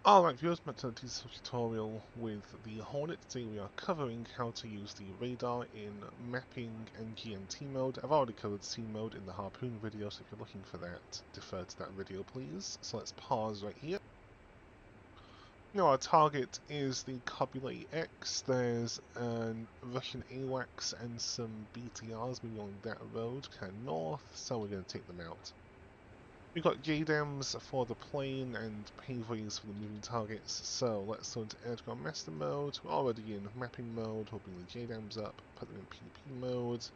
Alright viewers, back to this tutorial with the Hornet. Today we are covering how to use the radar in mapping and GMT mode. I've already covered C mode in the Harpoon video, so if you're looking for that, defer to that video please. So let's pause right here. Now our target is the Cobula X. There's a Russian AWACS and some BTRs moving on that road, kind of north, so we're going to take them out. We've got JDAMs for the plane and paveways for the moving targets, so let's go into air-to-ground master mode. We're already in mapping mode, we'll bring the JDAMs up, put them in PvP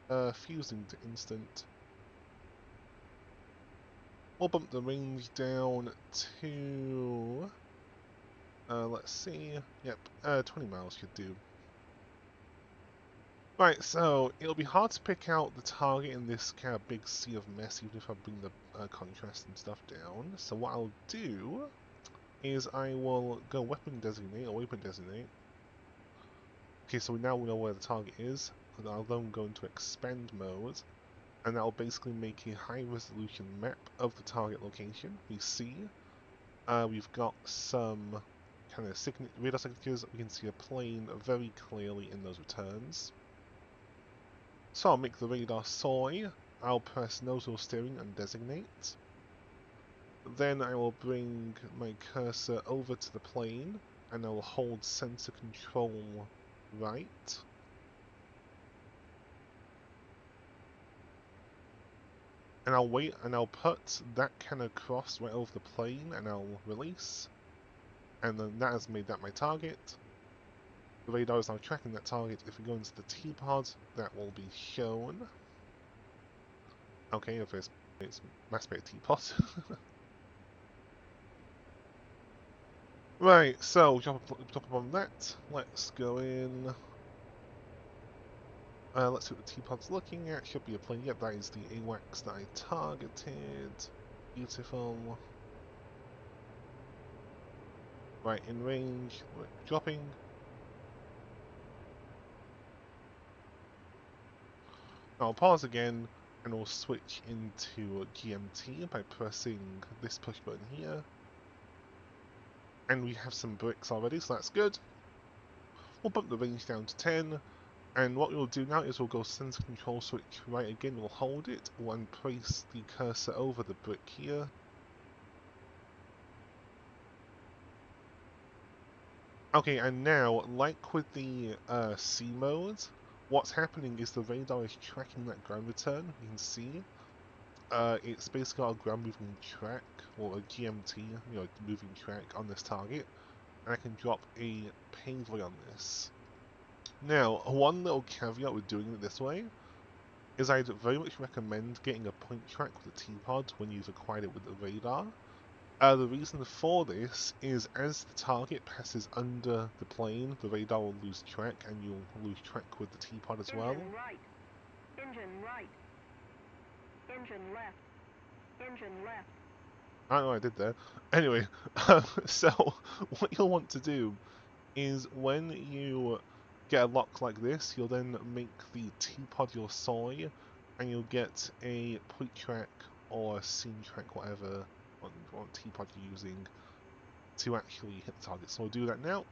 mode, fusing to instant. We'll bump the range down to, let's see, yep, 20 miles should do. Right, so it'll be hard to pick out the target in this kind of big sea of mess, even if I bring the contrast and stuff down. So what I'll do is I will go weapon designate or weapon designate. Okay, so now we know where the target is. I'll then go into expand mode, and that'll basically make a high resolution map of the target location. We see we've got some kind of radar signatures. We can see a plane very clearly in those returns. So I'll make the radar soy, I'll press nose wheel steering and designate. Then I will bring my cursor over to the plane and I will hold sensor control right. And I'll wait and I'll put that kind of cross right over the plane and I'll release. And then that has made that my target. The radar is now tracking that target. If we go into the T-pod, that will be shown. Okay, if it's mass spec T-pod. Right, so jump up on that. Let's go in. Let's see what the T-pod's looking at. Should be a plane. Yep, that is the AWACS that I targeted. Beautiful. Right, in range. We're dropping. I'll pause again, and we'll switch into GMT by pressing this push button here. And we have some bricks already, so that's good. We'll bump the range down to 10. And what we'll do now is we'll go sensor control switch right again, we'll hold it, we'll place the cursor over the brick here. Okay, and now, like with the C mode, what's happening is the radar is tracking that ground return. You can see it's basically got a ground moving track, or a GMT, you know, moving track on this target, and I can drop a paveway on this. Now, one little caveat with doing it this way is I'd very much recommend getting a point track with the T-pod when you've acquired it with the radar. The reason for this is as the target passes under the plane, the radar will lose track and you'll lose track with the T-pod as well. Engine right. Engine right. Engine left. Engine left. I don't know what I did there. Anyway, so what you'll want to do is when you get a lock like this, you'll then make the T-pod your soy, and you'll get a point track or a scene track, whatever on T-pod you're using, to actually hit the target. So we'll do that now.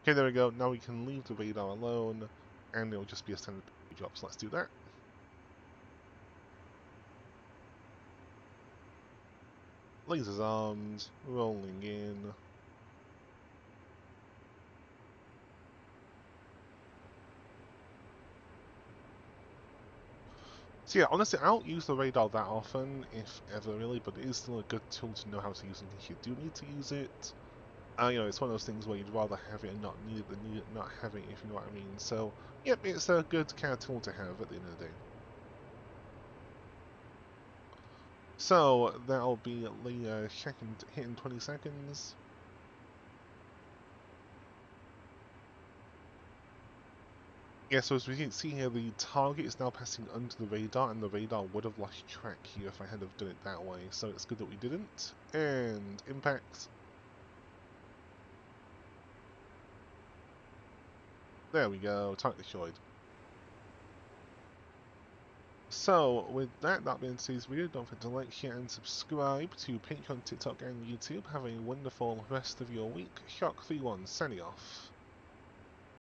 Okay, there we go. Now we can leave the radar alone, and it'll just be a standard drop. So let's do that. Lasers armed, rolling in. So yeah, honestly, I don't use the radar that often, if ever really, but it is still a good tool to know how to use in case you do need to use it. You know, it's one of those things where you'd rather have it and not need it than need it not having it, if you know what I mean. So, yep, it's a good kind of tool to have at the end of the day. So, that'll be second hit in 20 seconds. Yeah, so as we can see here, the target is now passing under the radar, and the radar would have lost track here if I had have done it that way. So it's good that we didn't. And impact. There we go, target destroyed. So, with that being today's video, don't forget to like, share, and subscribe to Patreon, TikTok, and YouTube. Have a wonderful rest of your week. Shock31 signing off.